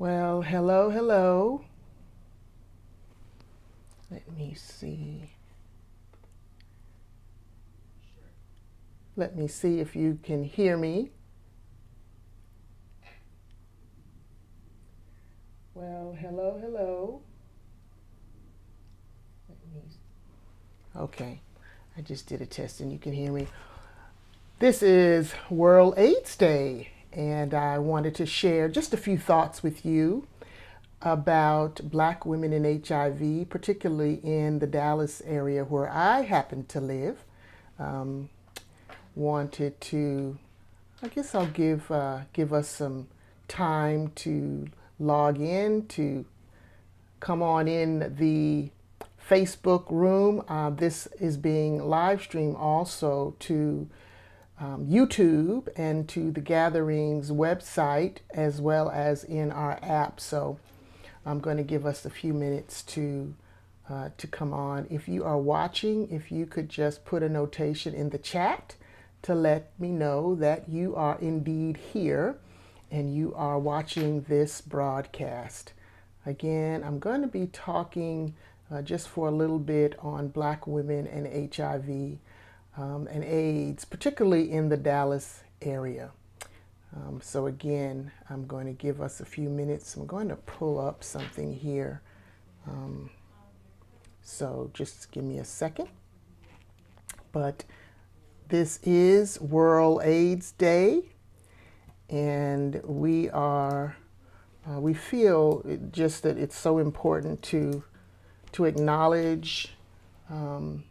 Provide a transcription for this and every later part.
Well, hello, hello. Let me see. Let me see if you can hear me. Well, hello, hello. Let me. Okay, I just did a test and you can hear me. This is World AIDS Day, and I wanted to share just a few thoughts with you about Black women in HIV, particularly in the Dallas area where I happen to live. Um, Wanted to, I guess I'll give us some time to log in, to come on in the Facebook room. This is being live streamed also to YouTube and to the Gatherings website as well as in our app. So I'm going to give us a few minutes to come on. If you are watching, if you could just put a notation in the chat to let me know that you are indeed here and you are watching this broadcast. Again, I'm going to be talking just for a little bit on Black women and HIV and AIDS, particularly in the Dallas area. So again, I'm going to give us a few minutes. I'm going to pull up something here. So just give me a second. But this is World AIDS Day, and we feel just that it's so important to acknowledge the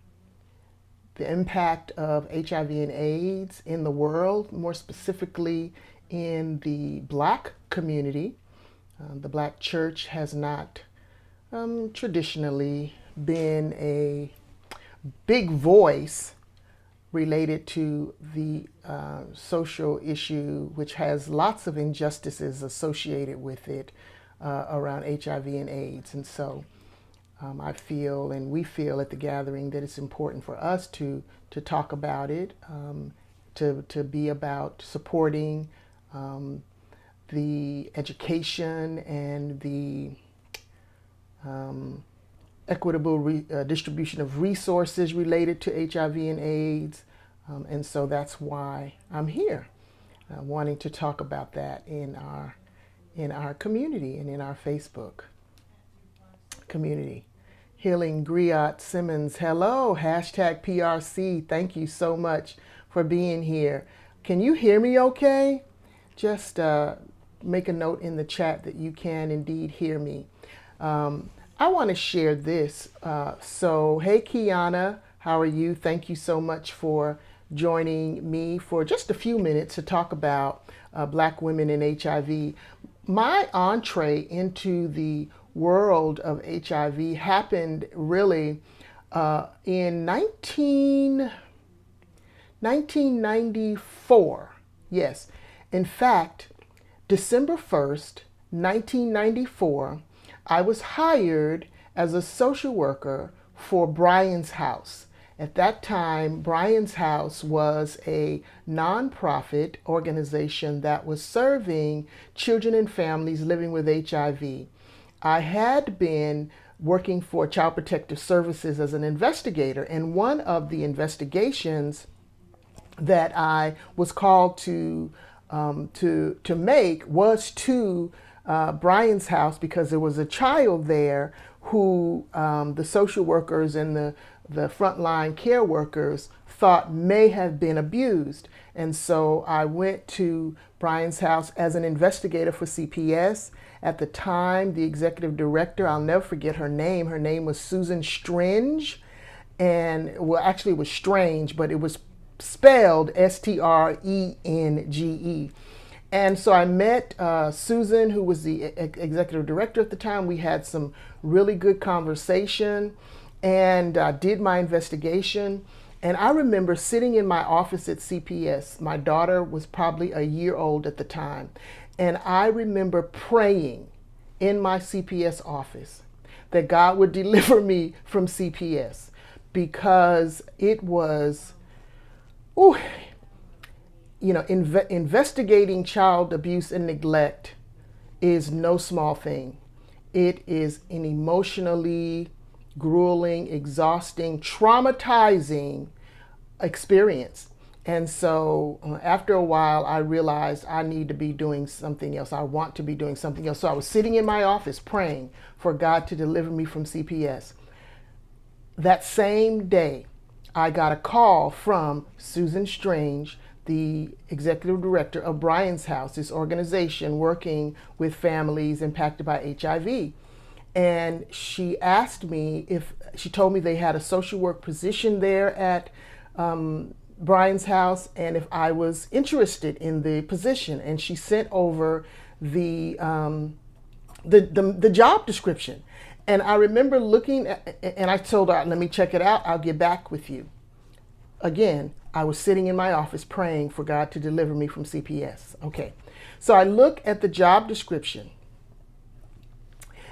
impact of HIV and AIDS in the world, more specifically in the Black community. The Black church has not traditionally been a big voice related to the social issue, which has lots of injustices associated with it around HIV and AIDS. And so I feel, and we feel at the gathering, that it's important for us to talk about it, to be about supporting the education and the equitable distribution of resources related to HIV and AIDS. And so that's why I'm here, wanting to talk about that in our community and in our Facebook community. Healing Griot Simmons, hello, hashtag PRC. Thank you so much for being here. Can you hear me okay? Just make a note in the chat that you can indeed hear me. I want to share this. So, hey, Kiana, how are you? Thank you so much for joining me for just a few minutes to talk about Black women in HIV. My entree into the world of HIV happened really in 1994. Yes. In fact, December 1st, 1994, I was hired as a social worker for Brian's House. At that time, Brian's House was a nonprofit organization that was serving children and families living with HIV. I had been working for Child Protective Services as an investigator, and one of the investigations that I was called to make was to Brian's house, because there was a child there who the social workers and the frontline care workers thought may have been abused. And so I went to Brian's house as an investigator for CPS. At the time, the executive director, I'll never forget her name. Her name was Susan Strange. And well, actually it was Strange, but it was spelled Strenge. And so I met Susan, who was the executive director at the time. We had some really good conversation and did my investigation. And I remember sitting in my office at CPS. My daughter was probably a year old at the time. And I remember praying in my CPS office that God would deliver me from CPS, because it was, investigating child abuse and neglect is no small thing. It is an emotionally grueling, exhausting, traumatizing experience. And so after a while, I realized I need to be doing something else. I want to be doing something else. So I was sitting in my office praying for God to deliver me from CPS. That same day, I got a call from Susan Strange, the executive director of Brian's House, this organization working with families impacted by HIV. And she asked me if, she told me they had a social work position there at Brian's House, and if I was interested in the position. And she sent over the job description. And I remember looking at, and I told her, let me check it out. I'll get back with you. Again, I was sitting in my office praying for God to deliver me from CPS. Okay. So I look at the job description.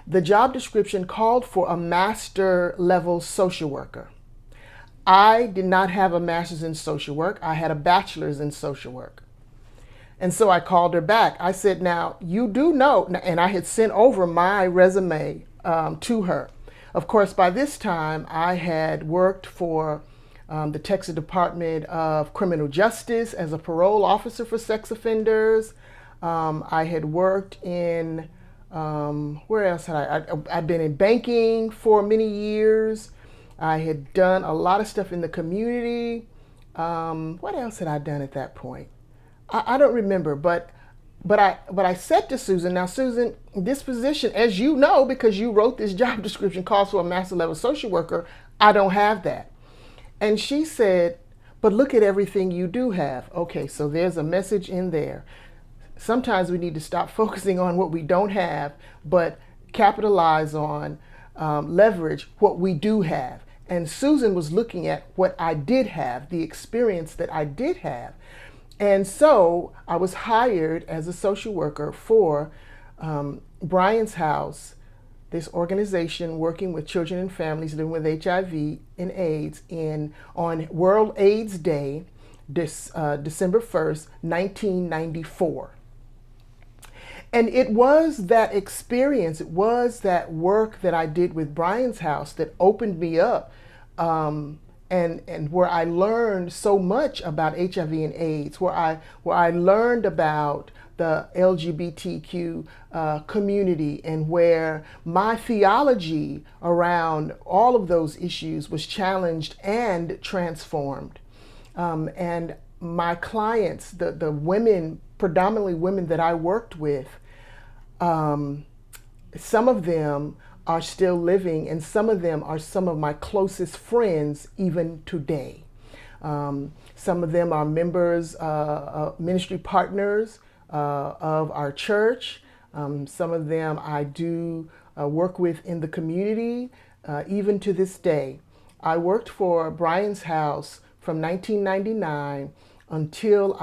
The job description called for a master level social worker. I did not have a master's in social work. I had a bachelor's in social work. And so I called her back. I said, now, you do know, and I had sent over my resume to her. Of course, by this time, I had worked for the Texas Department of Criminal Justice as a parole officer for sex offenders. I had worked in, where else had I've been in banking for many years. I had done a lot of stuff in the community. What else had I done at that point? I don't remember, but I said to Susan, now Susan, this position, as you know, because you wrote this job description, calls for a master level social worker. I don't have that. And she said, but look at everything you do have. Okay, so there's a message in there. Sometimes we need to stop focusing on what we don't have, but capitalize on, leverage what we do have. And Susan was looking at what I did have, the experience that I did have. And so I was hired as a social worker for Brian's House, this organization working with children and families living with HIV and AIDS on World AIDS Day, December 1st, 1994. And it was that experience, it was that work that I did with Brian's House that opened me up, and where I learned so much about HIV and AIDS, where I learned about the LGBTQ community, and where my theology around all of those issues was challenged and transformed. And my clients, the women, predominantly women that I worked with, some of them are still living, and some of them are some of my closest friends even today. Some of them are members, ministry partners of our church. Some of them I do work with in the community, even to this day. I worked for Brian's House from 1999 until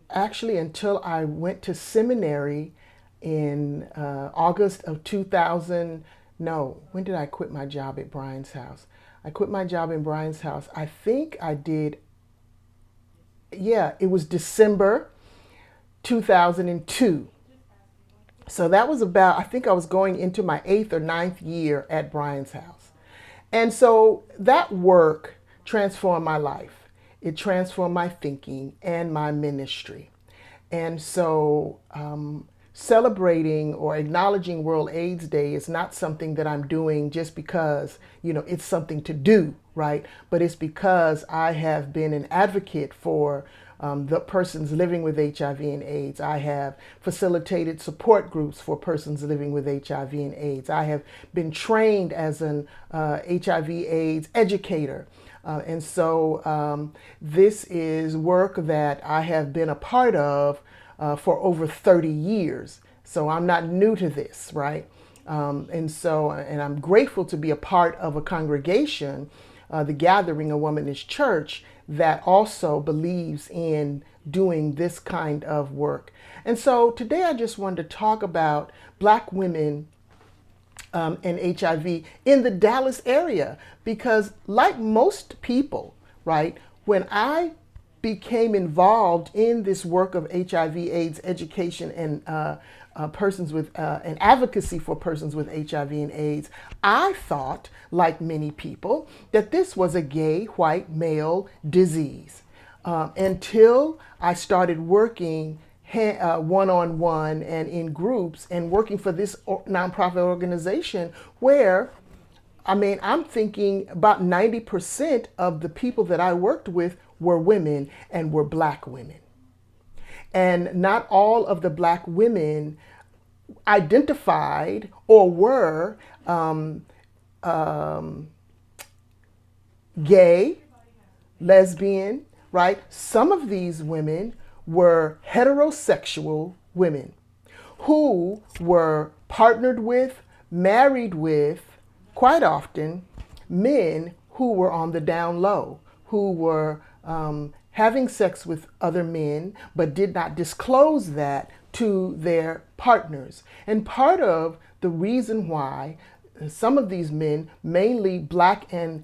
until I went to seminary in August of 2000. No, when did I quit my job at Brian's House? I quit my job in Brian's House. I think I did, yeah, it was December 2002. So that was about, I think I was going into my 8th or 9th year at Brian's House. And so that work transformed my life. It transformed my thinking and my ministry. And so celebrating or acknowledging World AIDS Day is not something that I'm doing just because, it's something to do, right? But it's because I have been an advocate for the persons living with HIV and AIDS. I have facilitated support groups for persons living with HIV and AIDS. I have been trained as an HIV AIDS educator. And so this is work that I have been a part of for over 30 years. So I'm not new to this, right? And I'm grateful to be a part of a congregation, the Gathering, a Womanist Church, that also believes in doing this kind of work. And so today I just wanted to talk about Black women and HIV in the Dallas area, because like most people, right, when I became involved in this work of HIV/AIDS education and persons with and advocacy for persons with HIV and AIDS, I thought, like many people, that this was a gay white male disease until I started working one-on-one and in groups and working for this nonprofit organization where I'm thinking about 90% of the people that I worked with were women and were black women. And not all of the black women identified or were gay, lesbian, right? Some of these women were heterosexual women who were partnered with, married with, quite often, men who were on the down low, who were having sex with other men, but did not disclose that to their partners. And part of the reason why some of these men, mainly black and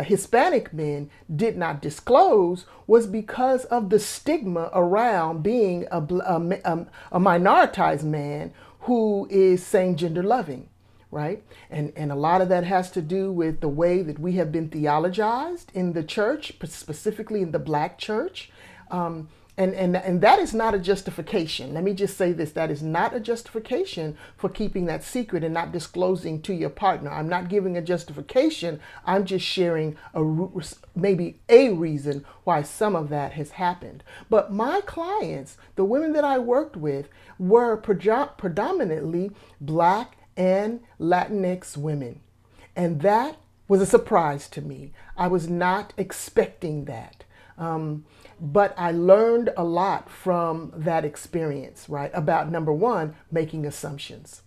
Hispanic men, did not disclose was because of the stigma around being a minoritized man who is same gender loving, right? And a lot of that has to do with the way that we have been theologized in the church, specifically in the black church. And that is not a justification. Let me just say this. That is not a justification for keeping that secret and not disclosing to your partner. I'm not giving a justification. I'm just sharing maybe a reason why some of that has happened. But my clients, the women that I worked with, were predominantly black and Latinx women. And that was a surprise to me. I was not expecting that. But I learned a lot from that experience, right? About number one, making assumptions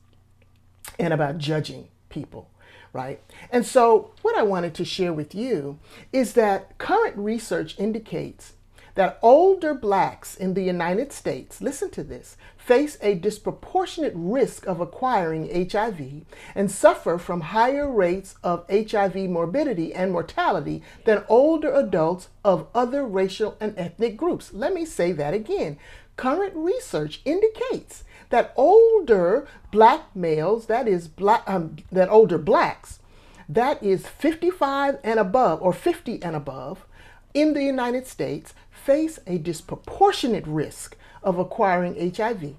and about judging people, right? And so what I wanted to share with you is that current research indicates that older blacks in the United States, listen to this, face a disproportionate risk of acquiring HIV and suffer from higher rates of HIV morbidity and mortality than older adults of other racial and ethnic groups. Let me say that again. Current research indicates that older black males, that older blacks, that is 55 and above or 50 and above in the United States, face a disproportionate risk of acquiring HIV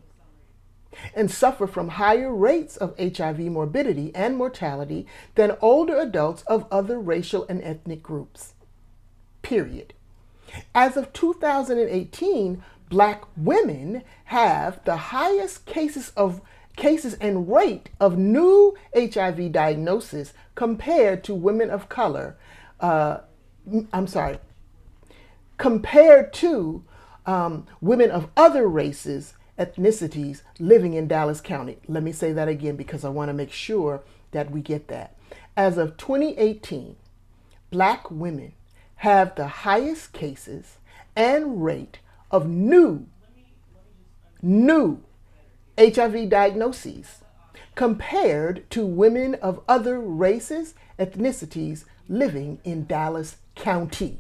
and suffer from higher rates of HIV morbidity and mortality than older adults of other racial and ethnic groups. Period. As of 2018, black women have the highest cases and rate of new HIV diagnosis compared to women of color. Compared to women of other races, ethnicities living in Dallas County. Let me say that again because I want to make sure that we get that. As of 2018, black women have the highest cases and rate of new HIV diagnoses compared to women of other races, ethnicities living in Dallas County.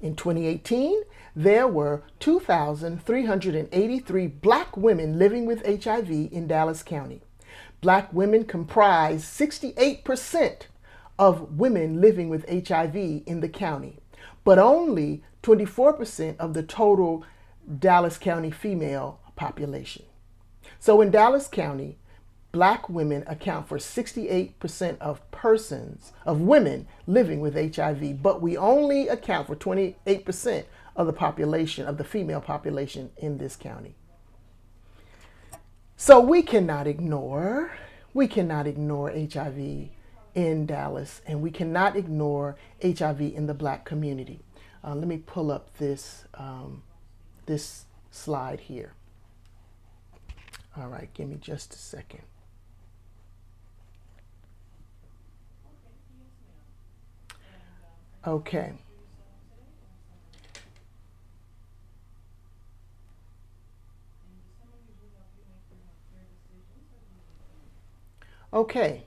In 2018, there were 2,383 black women living with HIV in Dallas County. Black women comprise 68% of women living with HIV in the county, but only 24% of the total Dallas County female population. So in Dallas County, black women account for 68% of women living with HIV, but we only account for 28% of the population, of the female population in this county. So we cannot ignore HIV in Dallas, and we cannot ignore HIV in the black community. Let me pull up this slide here. All right, give me just a second. Okay. Okay.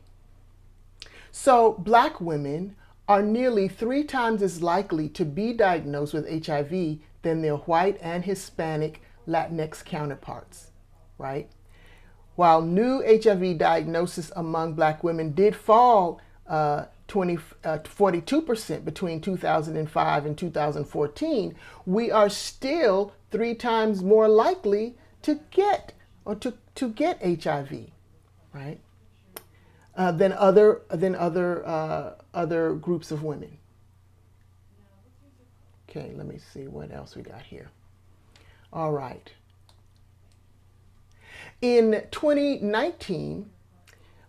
So black women are nearly 3 times as likely to be diagnosed with HIV than their white and Hispanic Latinx counterparts, right? While new HIV diagnosis among Black women did fall 42% between 2005 and 2014, we are still 3 times more likely to get to get HIV, right? Than other groups of women. Okay, let me see what else we got here. All right. In 2019,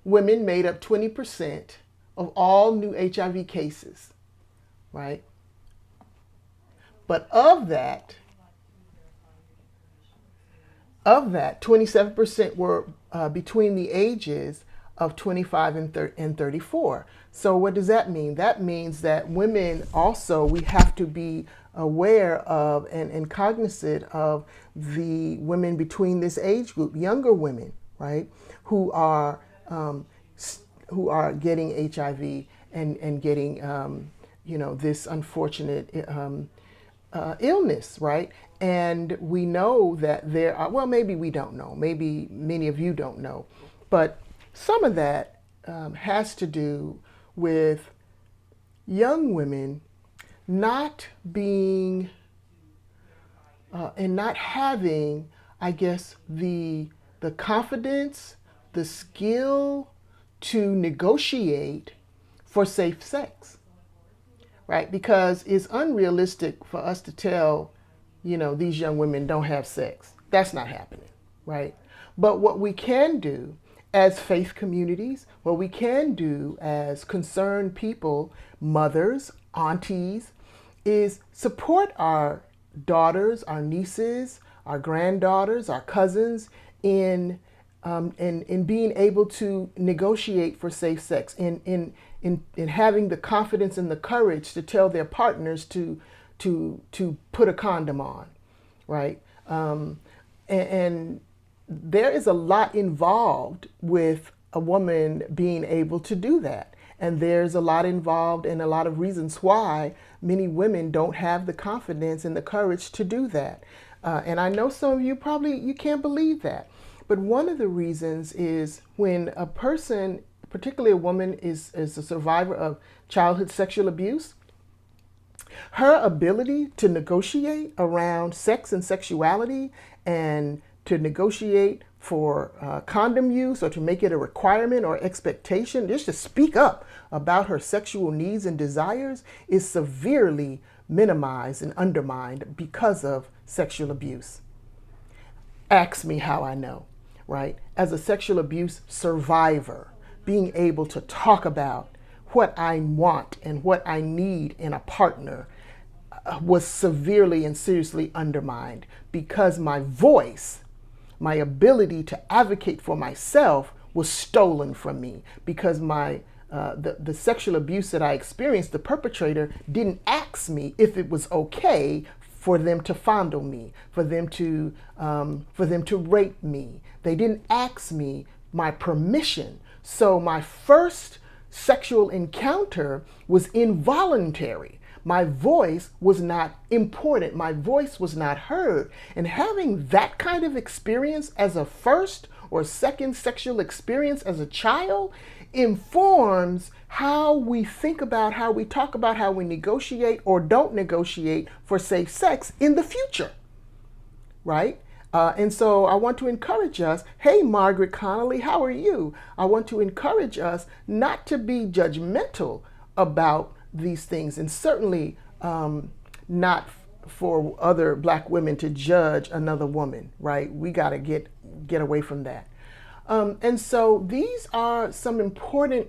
women made up 20% of all new HIV cases, right? But of that, 27% were between the ages of 25 and 34. So what does that mean? That means that women also, we have to be aware of and cognizant of the women between this age group, younger women, right, who are getting HIV and getting this unfortunate illness, right? And we know that there are, well, maybe we don't know, maybe many of you don't know, but some of that has to do with young women not being and not having, I guess, the confidence, the skill to negotiate for safe sex, right? Because it's unrealistic for us to tell, these young women don't have sex. That's not happening, right? But what we can do as faith communities, what we can do as concerned people, mothers, aunties, is support our daughters, our nieces, our granddaughters, our cousins in being able to negotiate for safe sex, in having the confidence and the courage to tell their partners to put a condom on, right? And there is a lot involved with a woman being able to do that. And there's a lot involved and a lot of reasons why many women don't have the confidence and the courage to do that. And I know some of you you can't believe that. But one of the reasons is when a person, particularly a woman, is a survivor of childhood sexual abuse, her ability to negotiate around sex and sexuality and to negotiate for condom use or to make it a requirement or expectation, just to speak up about her sexual needs and desires, is severely minimized and undermined because of sexual abuse. Ask me how I know, right? As a sexual abuse survivor, being able to talk about what I want and what I need in a partner was severely and seriously undermined because my voice, my ability to advocate for myself, was stolen from me because the sexual abuse that I experienced, the perpetrator didn't ask me if it was okay for them to fondle me, for them to rape me. They didn't ask me my permission. So my first sexual encounter was involuntary. My voice was not important. My voice was not heard. And having that kind of experience as a first or second sexual experience as a child informs how we think about, how we talk about, how we negotiate or don't negotiate for safe sex in the future, right? And so I want to encourage us, hey, Margaret Connolly, how are you? I want to encourage us not to be judgmental about these things, and certainly not for other Black women to judge another woman, right? We got to get away from that. And so these are some important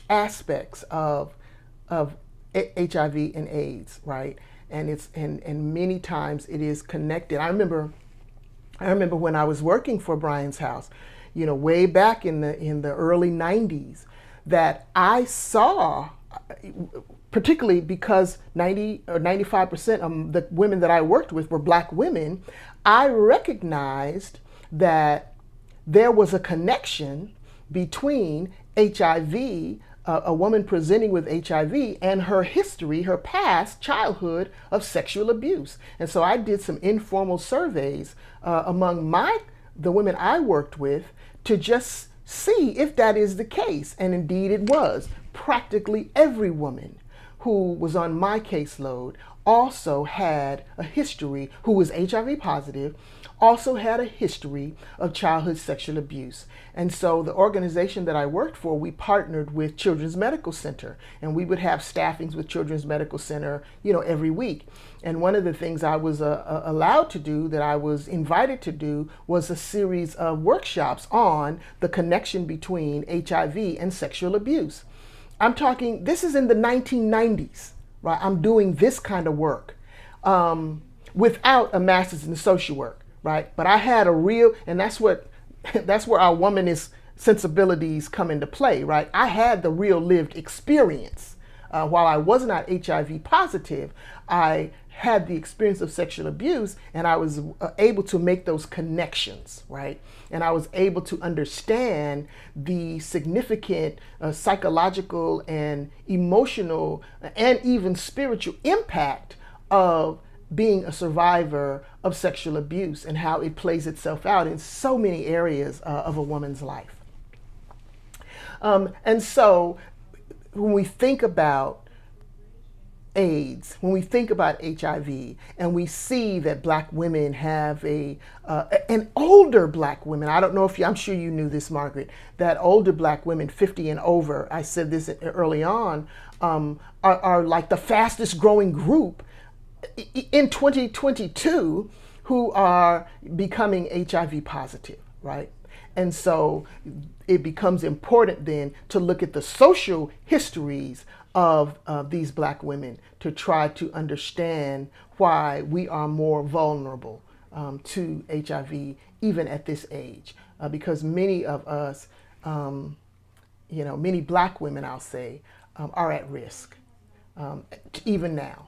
aspects of HIV and AIDS, right? And it's and many times it is connected. I remember when I was working for Brian's House, way back in the early 90s, that I saw, particularly because 90 or 95% of the women that I worked with were Black women, I recognized that there was a connection between HIV a woman presenting with HIV and her history, her past childhood of sexual abuse. And so I did some informal surveys among the women I worked with to just see if that is the case. And indeed it was. Practically every woman who was on my caseload also had a history, who was HIV positive, also had a history of childhood sexual abuse. And so the organization that I worked for, we partnered with Children's Medical Center, and we would have staffings with Children's Medical Center, every week. And one of the things I was allowed to do, that I was invited to do, was a series of workshops on the connection between HIV and sexual abuse. I'm talking, this is in the 1990s, right? I'm doing this kind of work without a master's in social work, right? But I had a real, and that's where our womanist sensibilities come into play, right? I had the real lived experience. While I was not HIV positive, I had the experience of sexual abuse, and I was able to make those connections, right? And I was able to understand the significant psychological and emotional and even spiritual impact of being a survivor of sexual abuse and how it plays itself out in so many areas of a woman's life. And so when we think about AIDS, when we think about HIV, and we see that Black women have and older Black women, I don't know if I'm sure you knew this, Margaret, that older Black women 50 and over, I said this early on, are like the fastest growing group in 2022 who are becoming HIV positive, right? And so it becomes important then to look at the social histories of these Black women to try to understand why we are more vulnerable to HIV even at this age. Because many of us, many Black women, I'll say, are at risk, even now.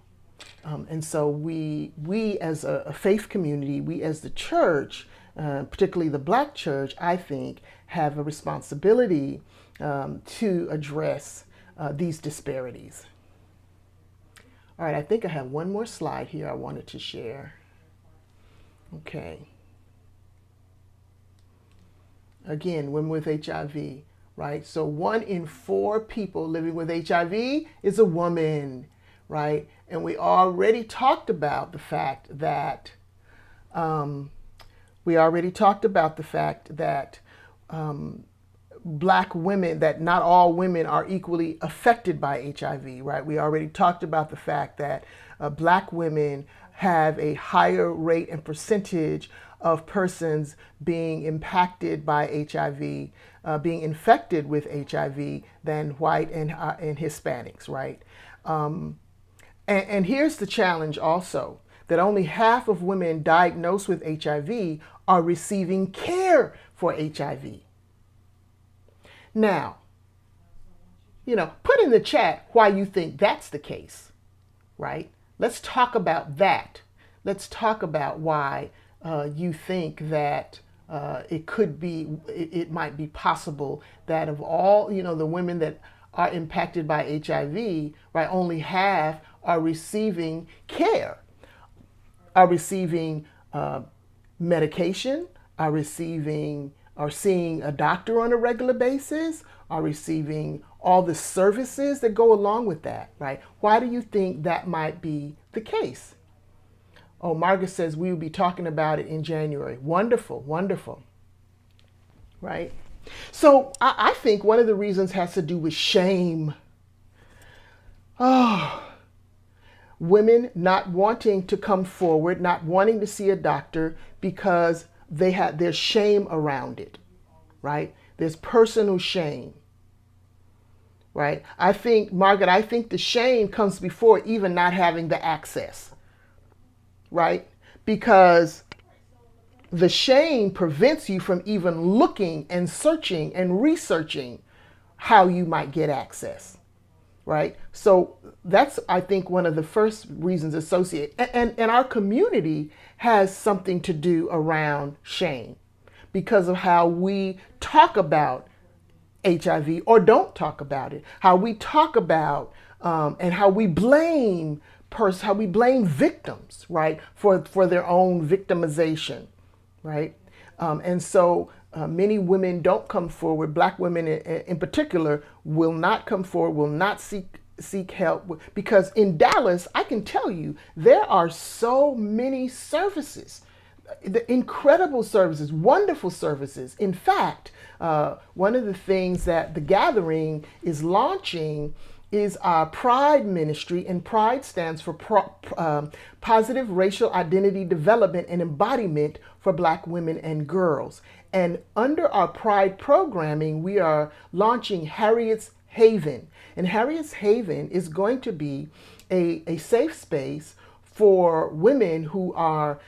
And so we as a faith community, we as the church, particularly the Black church, I think, have a responsibility to address these disparities. All right, I think I have one more slide here I wanted to share. Okay. Again, women with HIV, right? So 1 in 4 people living with HIV is a woman, right? And we already talked about the fact that Black women, that not all women are equally affected by HIV, right? We already talked about the fact that Black women have a higher rate and percentage of persons being impacted by HIV, being infected with HIV than white and Hispanics, right? And here's the challenge also, that only half of women diagnosed with HIV are receiving care for HIV. Now, put in the chat why you think that's the case, right? Let's talk about that. Let's talk about why you think that it might be possible that of all, the women that are impacted by HIV, right, only half are receiving care, are receiving medication, are seeing a doctor on a regular basis, are receiving all the services that go along with that, right? Why do you think that might be the case? Oh, Margaret says we will be talking about it in January. Wonderful, wonderful, right? So I think one of the reasons has to do with shame. Oh, women not wanting to come forward, not wanting to see a doctor because there's shame around it, right? There's personal shame, right? Margaret, the shame comes before even not having the access, right? Because the shame prevents you from even looking and searching and researching how you might get access, right? So that's, I think, one of the first reasons associated. And our community has something to do around shame because of how we talk about HIV or don't talk about it, how we talk about and how we blame how we blame victims, right, for their own victimization, right? And so many women don't come forward. Black women in particular will not come forward, will not seek help, because in Dallas, I can tell you, there are so many services, the incredible services, wonderful services. In fact, one of the things that the gathering is launching is our Pride ministry, and Pride stands for Positive Racial Identity Development and Embodiment for Black Women and Girls. And under our Pride programming, we are launching Harriet's Haven. And Harriet's Haven is going to be a safe space for women who are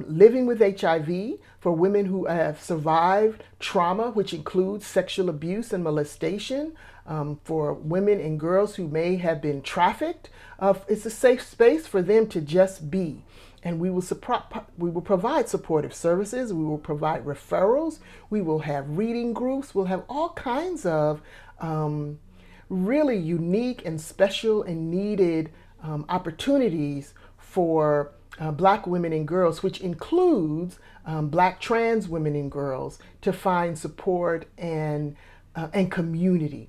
living with HIV, for women who have survived trauma, which includes sexual abuse and molestation, for women and girls who may have been trafficked. It's a safe space for them to just be. And we will provide supportive services. We will provide referrals. We will have reading groups. We'll have all kinds of really unique and special and needed opportunities for Black women and girls, which includes Black trans women and girls, to find support and community,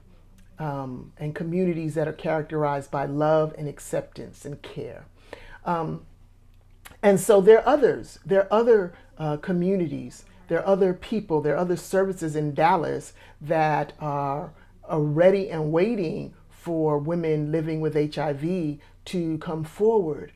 and communities that are characterized by love and acceptance and care. And so there are others. There are other communities. There are other people. There are other services in Dallas that are ready and waiting for women living with HIV to come forward,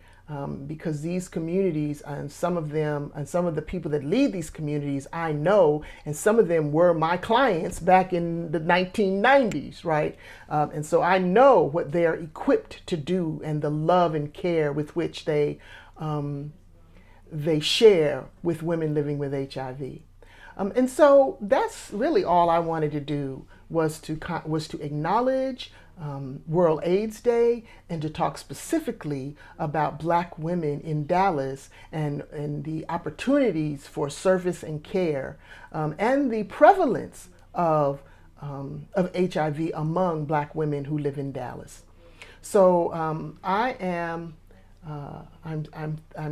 because these communities, and some of the people that lead these communities I know, and some of them were my clients back in the 1990s, right? And so I know what they're equipped to do and the love and care with which they share with women living with HIV. And so that's really all I wanted to do, was to acknowledge World AIDS Day, and to talk specifically about Black women in Dallas, and the opportunities for service and care, and the prevalence of HIV among Black women who live in Dallas. So I'm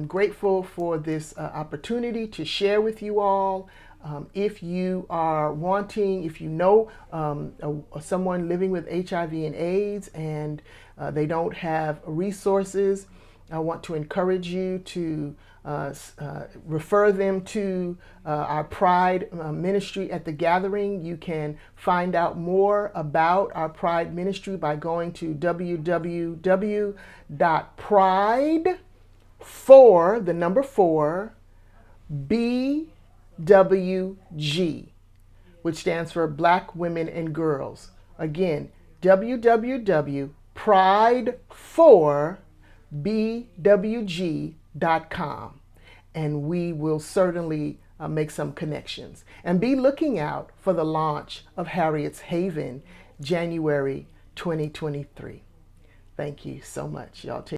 grateful for this opportunity to share with you all. If you are wanting, if you know someone living with HIV and AIDS and they don't have resources, I want to encourage you to refer them to our Pride ministry at the gathering. You can find out more about our Pride ministry by going to www.pride4BWG, which stands for Black Women and Girls. Again, www.pride4BWG.com, and we will certainly make some connections. And be looking out for the launch of Harriet's Haven, January 2023. Thank you so much. Y'all take